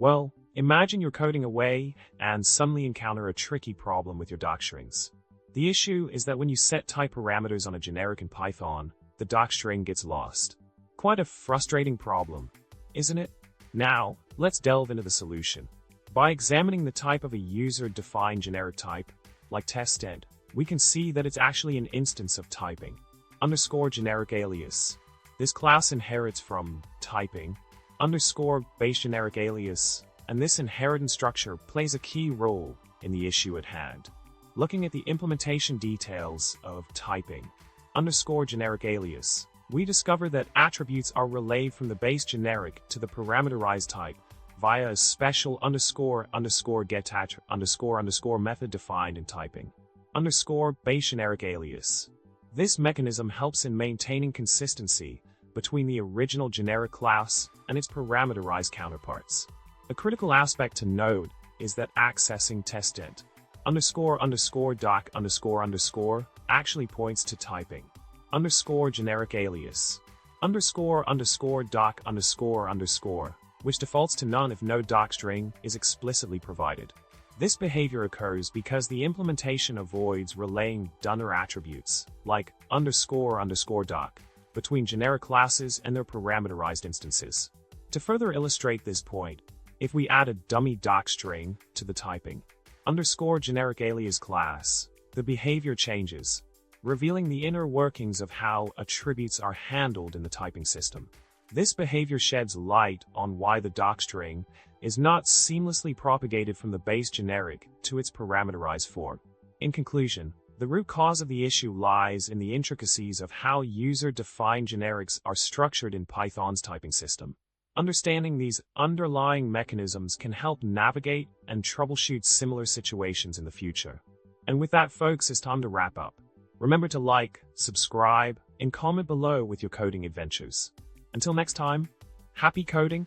Well, imagine you're coding away and suddenly encounter a tricky problem with your docstrings. The issue is that when you set type parameters on a generic in Python, the docstring gets lost. Quite a frustrating problem, isn't it? Now, let's delve into the solution. By examining the type of a user-defined generic type, like Testint, we can see that it's actually an instance of typing_GenericAlias. This class inherits from typing_BaseGenericAlias, and this inheritance structure plays a key role in the issue at hand. Looking at the implementation details of typing_GenericAlias, we discover that attributes are relayed from the base generic to the parameterized type via a special __getattr__ method defined in typing_BaseGenericAlias. This mechanism helps in maintaining consistency between the original generic class and its parameterized counterparts. A critical aspect to note is that accessing Testint __doc__ actually points to typing_GenericAlias __doc__, which defaults to none if no docstring is explicitly provided. This behavior occurs because the implementation avoids relaying dunner attributes, like __doc, between generic classes and their parameterized instances. To further illustrate this point, if we add a dummy docstring to the typing_GenericAlias class, the behavior changes, revealing the inner workings of how attributes are handled in the typing system. This behavior sheds light on why the docstring is not seamlessly propagated from the base generic to its parameterized form. In conclusion, the root cause of the issue lies in the intricacies of how user-defined generics are structured in Python's typing system. Understanding these underlying mechanisms can help navigate and troubleshoot similar situations in the future. And with that, folks, it's time to wrap up. Remember to like, subscribe, and comment below with your coding adventures. Until next time, happy coding!